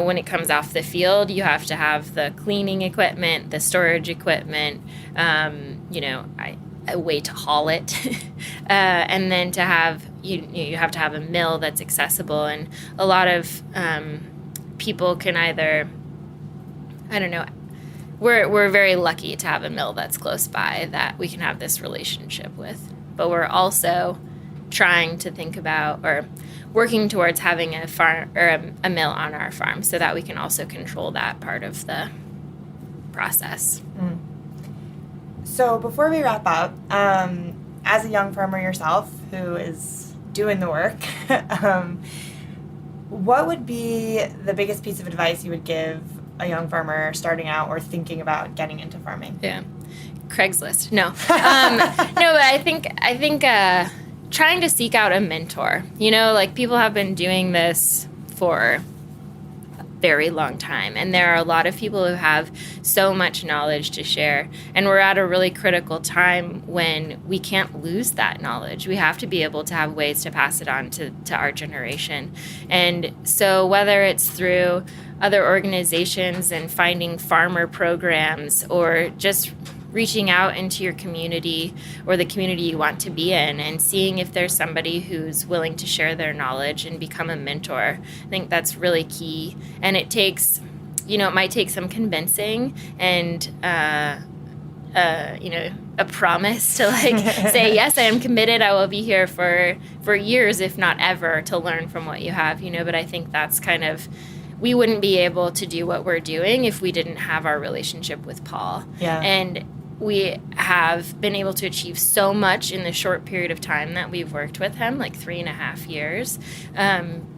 when it comes off the field, you have to have the cleaning equipment, the storage equipment, a way to haul it, and then to have, you have to have a mill that's accessible. And a lot of people can either, we're very lucky to have a mill that's close by that we can have this relationship with. But we're also trying to think about or working towards having a farm or a mill on our farm so that we can also control that part of the process. So before we wrap up, as a young farmer yourself who is doing the work, what would be the biggest piece of advice you would give a young farmer starting out or thinking about getting into farming? Yeah, Craigslist. No, no, but I think trying to seek out a mentor. Like people have been doing this for a very long time, and there are a lot of people who have so much knowledge to share. And we're at a really critical time when we can't lose that knowledge. We have to be able to have ways to pass it on to our generation. And so whether it's through other organizations and finding farmer programs or just reaching out into your community or the community you want to be in and seeing if there's somebody who's willing to share their knowledge and become a mentor. I think that's really key. And it takes, it might take some convincing and, a promise to say, yes, I am committed. I will be here for years, if not ever, to learn from what you have, but I think that's kind of, we wouldn't be able to do what we're doing if we didn't have our relationship with Paul. Yeah. And we have been able to achieve so much in the short period of time that we've worked with him, like 3.5 years,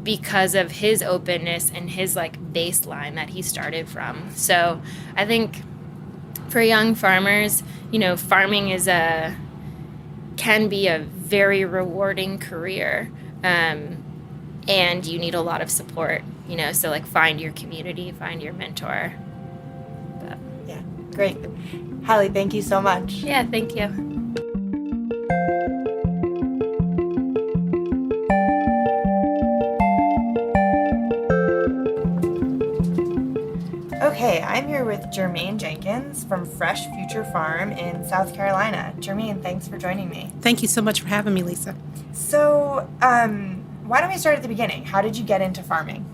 because of his openness and his baseline that he started from. So I think for young farmers, farming can be a very rewarding career. And you need a lot of support, so find your community, find your mentor. But, yeah, great. Hallie, thank you so much. Yeah, thank you. Okay, I'm here with Jermaine Jenkins from Fresh Future Farm in South Carolina. Jermaine, thanks for joining me. Thank you so much for having me, Lisa. So, why don't we start at the beginning? How did you get into farming?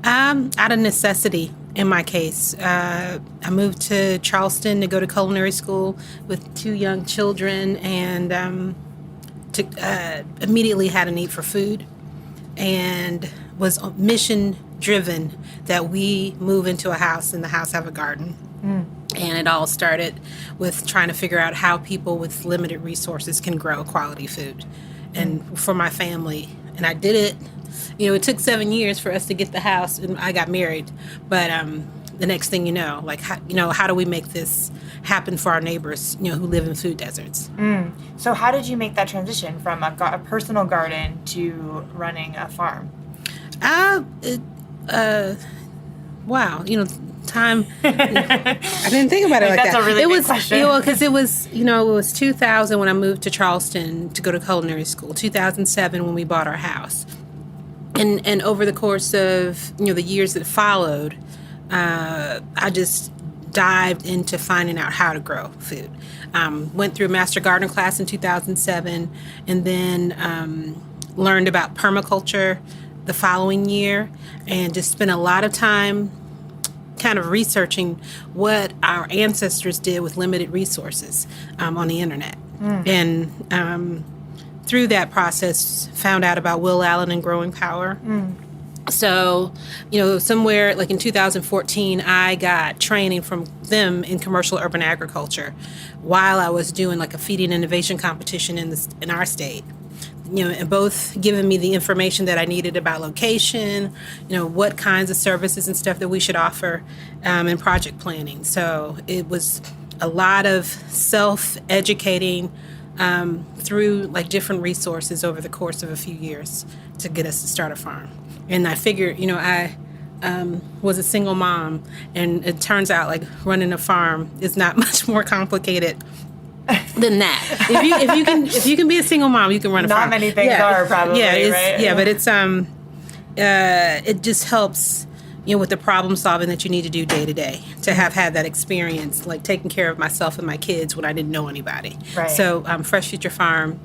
Out of necessity, in my case. I moved to Charleston to go to culinary school with 2 young children and immediately had a need for food and was mission driven that we move into a house and the house have a garden. And it all started with trying to figure out how people with limited resources can grow quality food and for my family. And I did it. It took 7 years for us to get the house, and I got married. But the next thing how do we make this happen for our neighbors, who live in food deserts? So how did you make that transition from a personal garden to running a farm? Wow, time. I didn't think about it like that's that. A really big question. Because it was 2000 when I moved to Charleston to go to culinary school. 2007 when we bought our house, and over the course of the years that followed, I just dived into finding out how to grow food. Went through a master gardener class in 2007, and then learned about permaculture the following year, and just spent a lot of time kind of researching what our ancestors did with limited resources on the internet. And through that process, found out about Will Allen and growing power. So, somewhere like in 2014, I got training from them in commercial urban agriculture while I was doing like a feeding innovation competition in our state. And both giving me the information that I needed about location, what kinds of services and stuff that we should offer, and project planning. So it was a lot of self-educating through like different resources over the course of a few years to get us to start a farm. And I figured, I was a single mom, and it turns out like running a farm is not much more complicated than that. If you can be a single mom, you can run a farm. Not many things are probably, right? Yeah, but it's it just helps with the problem solving that you need to do day to day, to have had that experience, like taking care of myself and my kids when I didn't know anybody. Right. So Fresh Future Farm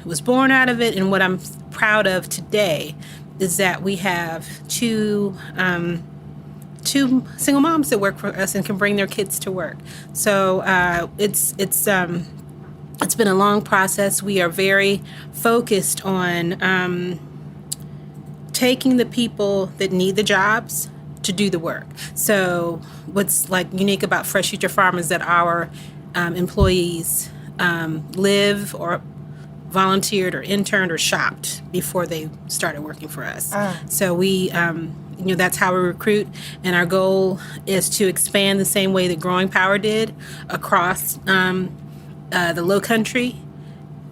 was born out of it, and what I'm proud of today is that we have two single moms that work for us and can bring their kids to work. So it's it's been a long process. We are very focused on taking the people that need the jobs to do the work. So what's like unique about Fresh Future Farm is that our employees live or volunteered or interned or shopped before they started working for us. So we, that's how we recruit. And our goal is to expand the same way that Growing Power did across the Low Country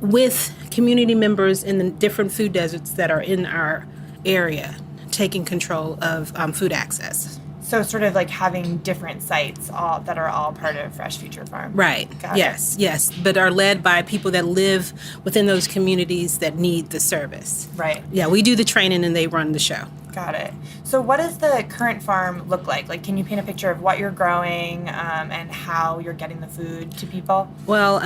with community members in the different food deserts that are in our area, taking control of food access. So sort of like having different sites that are all part of Fresh Future Farm. Right. Got yes, yes. But are led by people that live within those communities that need the service. Right. Yeah, we do the training and they run the show. Got it. So what does the current farm look like? Like, can you paint a picture of what you're growing and how you're getting the food to people? Well,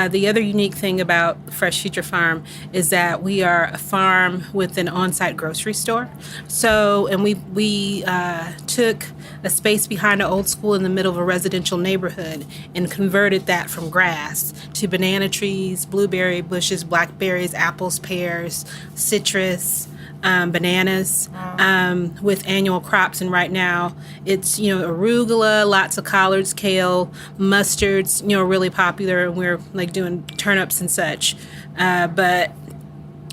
the other unique thing about Fresh Future Farm is that we are a farm with an on-site grocery store. So, and we took a space behind an old school in the middle of a residential neighborhood and converted that from grass to banana trees, blueberry bushes, blackberries, apples, pears, citrus, bananas, with annual crops. And right now it's, arugula, lots of collards, kale, mustards, really popular. And we're like doing turnips and such. But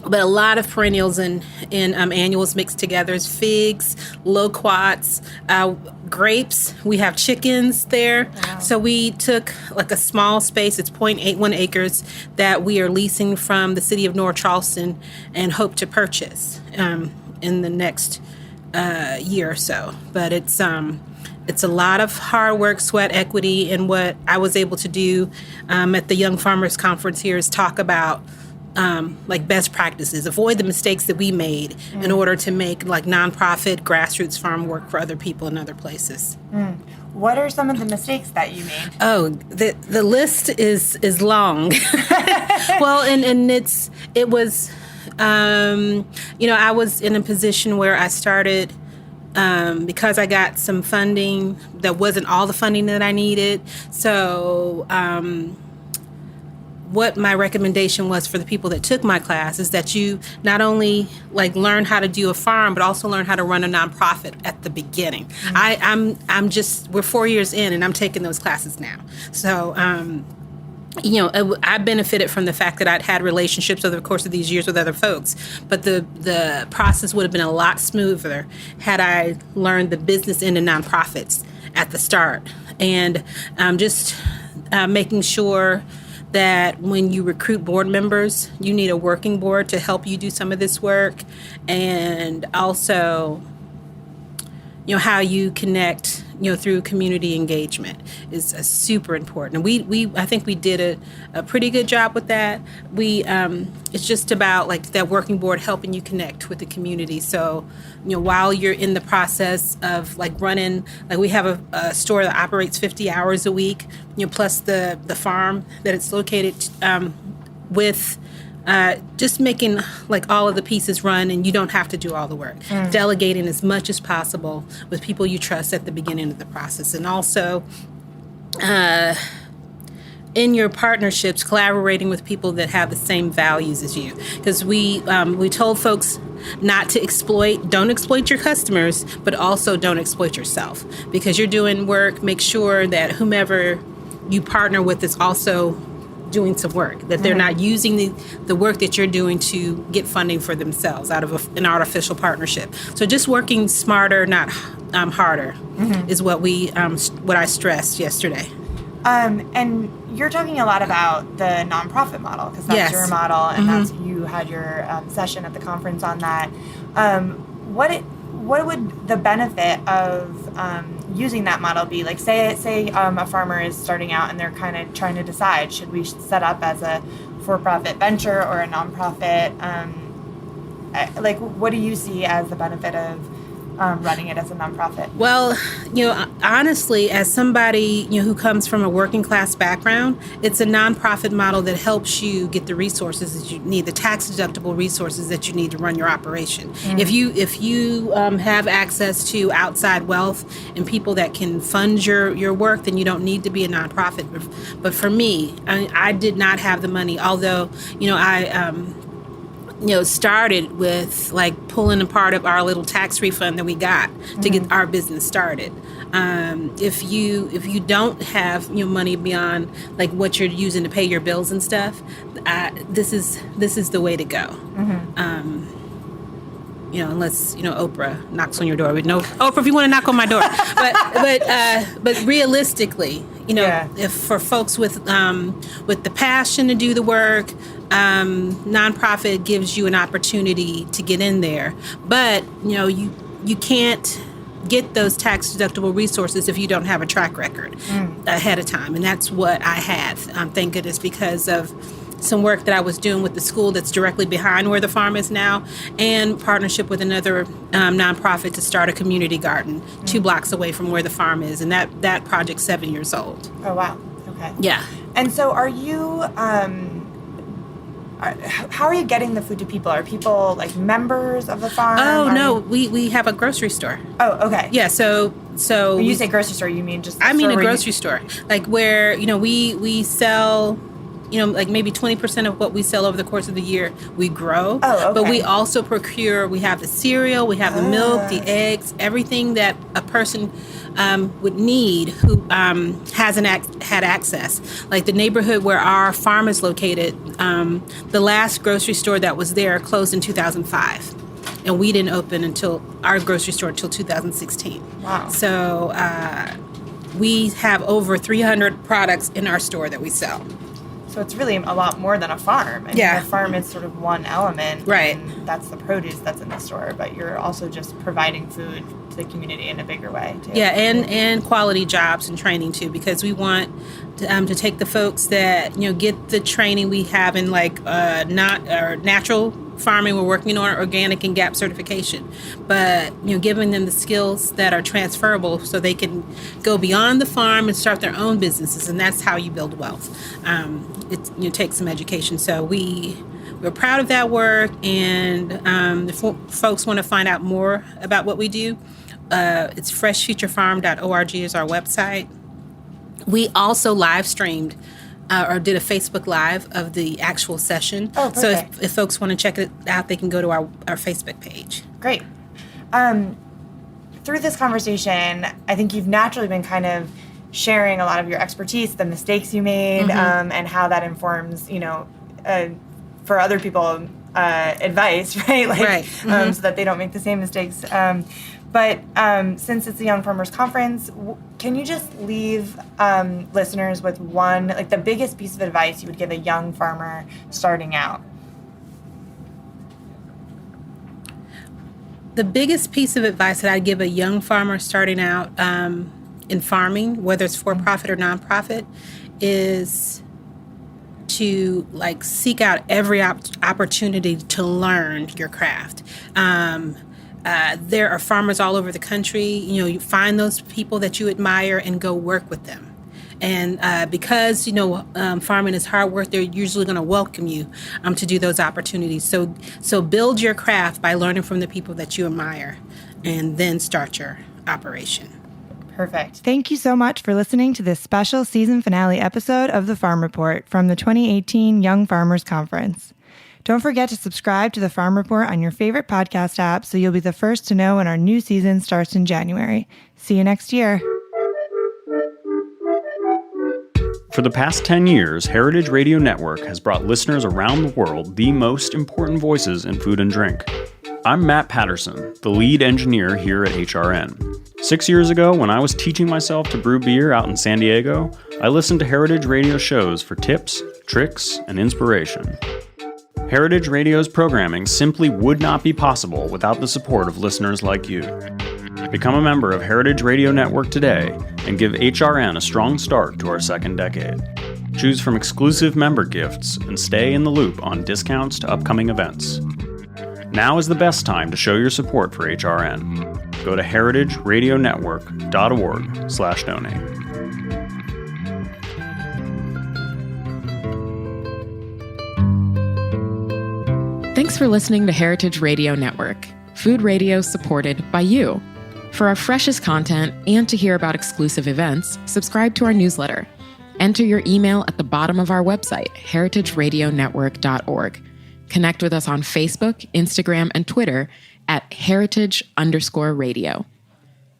a lot of perennials and annuals mixed together is figs, loquats, grapes. We have chickens there. Wow. So we took like a small space, it's 0.81 acres, that we are leasing from the city of North Charleston and hope to purchase in the next year or so. But it's a lot of hard work, sweat equity, and what I was able to do at the Young Farmers Conference here is talk about like best practices, avoid the mistakes that we made in order to make like nonprofit grassroots farm work for other people in other places. What are some of the mistakes that you made? Oh, the list is long. Well, and it was I was in a position where I started because I got some funding that wasn't all the funding that I needed. So what my recommendation was for the people that took my class is that you not only like learn how to do a farm, but also learn how to run a nonprofit at the beginning. We're 4 years in and I'm taking those classes now. So, I benefited from the fact that I'd had relationships over the course of these years with other folks, but the process would have been a lot smoother had I learned the business end of nonprofits at the start. And making sure that when you recruit board members, you need a working board to help you do some of this work, and also, how you connect, through community engagement is super important. And we I think we did a pretty good job with that. It's just about like that working board helping you connect with the community. So, while you're in the process of like running, like we have a store that operates 50 hours a week, plus the farm that it's located with. Just making like all of the pieces run and you don't have to do all the work. Delegating as much as possible with people you trust at the beginning of the process. And also in your partnerships, collaborating with people that have the same values as you. Because we told folks not to don't exploit your customers, but also don't exploit yourself. Because you're doing work, make sure that whomever you partner with is also doing some work, that they're not using the work that you're doing to get funding for themselves out of an artificial partnership. So just working smarter, not harder, is what I stressed yesterday. And you're talking a lot about the nonprofit model, because that's your model, and that's you had your session at the conference on that. What would the benefit of using that model be? Like, say a farmer is starting out and they're kind of trying to decide, should we set up as a for-profit venture or a nonprofit? Like, what do you see as the benefit of running it as a nonprofit? Well, honestly, as somebody, who comes from a working class background, it's a nonprofit model that helps you get the resources that you need, the tax deductible resources that you need to run your operation. If you have access to outside wealth and people that can fund your work, then you don't need to be a nonprofit. But for me, I did not have the money, although, I started with like pulling a part of our little tax refund that we got to get our business started. If you don't have money beyond like what you're using to pay your bills and stuff, this is the way to go. Unless Oprah knocks on your door. But no, Oprah, if you want to knock on my door. But realistically, if for folks with the passion to do the work, nonprofit gives you an opportunity to get in there. But you can't get those tax deductible resources if you don't have a track record ahead of time, and that's what I had. Thank goodness, because of some work that I was doing with the school that's directly behind where the farm is now, and partnership with another nonprofit to start a community garden 2 blocks away from where the farm is, and that project's 7 years old. Oh wow. Okay. Yeah. And so, are you? How are you getting the food to people? Are people like members of the farm? Oh no, we have a grocery store. Oh, okay. Yeah. So when you say grocery store, you mean just? I mean a grocery store, like where we sell. Like maybe 20% of what we sell over the course of the year, we grow. Oh, okay. But we also procure, we have the cereal, we have the milk, the eggs, everything that a person would need who hasn't had access. Like the neighborhood where our farm is located, the last grocery store that was there closed in 2005. And we didn't open our grocery store until 2016. Wow. So we have over 300 products in our store that we sell. So it's really a lot more than a farm. I mean, a farm is sort of one element. Right. And that's the produce that's in the store. But you're also just providing food to the community in a bigger way, too. Yeah, and quality jobs and training, too, because we want to take the folks that, get the training we have in, like, natural farming. We're working on organic and GAP certification, but giving them the skills that are transferable so they can go beyond the farm and start their own businesses, and that's how you build wealth. It takes some education. So we're proud of that work, and if folks want to find out more about what we do, it's freshfuturefarm.org is our website. We also live streamed or did a Facebook Live of the actual session. Oh, perfect. So if folks want to check it out, they can go to our Facebook page. Great. Through this conversation, I think you've naturally been kind of sharing a lot of your expertise, the mistakes you made, and how that informs, for other people, advice, right? Like, so that they don't make the same mistakes. But since it's a Young Farmers Conference, can you just leave listeners with one, like the biggest piece of advice you would give a young farmer starting out? The biggest piece of advice that I'd give a young farmer starting out in farming, whether it's for-profit or nonprofit, is to seek out every opportunity to learn your craft. There are farmers all over the country. You find those people that you admire and go work with them. And because, farming is hard work, they're usually going to welcome you to do those opportunities. So build your craft by learning from the people that you admire and then start your operation. Perfect. Thank you so much for listening to this special season finale episode of The Farm Report from the 2018 Young Farmers Conference. Don't forget to subscribe to The Farm Report on your favorite podcast app so you'll be the first to know when our new season starts in January. See you next year. For the past 10 years, Heritage Radio Network has brought listeners around the world the most important voices in food and drink. I'm Matt Patterson, the lead engineer here at HRN. 6 years ago, when I was teaching myself to brew beer out in San Diego, I listened to Heritage Radio shows for tips, tricks, and inspiration. Heritage Radio's programming simply would not be possible without the support of listeners like you. Become a member of Heritage Radio Network today and give HRN a strong start to our second decade. Choose from exclusive member gifts and stay in the loop on discounts to upcoming events. Now is the best time to show your support for HRN. go to heritageradionetwork.org/donate. Thanks for listening to Heritage Radio Network, food radio supported by you. For our freshest content and to hear about exclusive events, subscribe to our newsletter. Enter your email at the bottom of our website, heritageradionetwork.org. Connect with us on Facebook, Instagram, and Twitter at heritage_radio.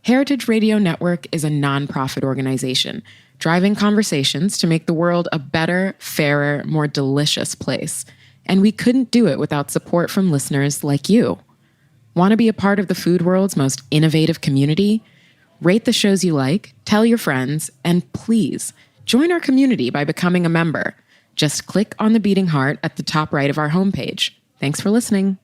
Heritage Radio Network is a nonprofit organization driving conversations to make the world a better, fairer, more delicious place. And we couldn't do it without support from listeners like you. Want to be a part of the food world's most innovative community? Rate the shows you like, tell your friends, and please join our community by becoming a member. Just click on the beating heart at the top right of our homepage. Thanks for listening.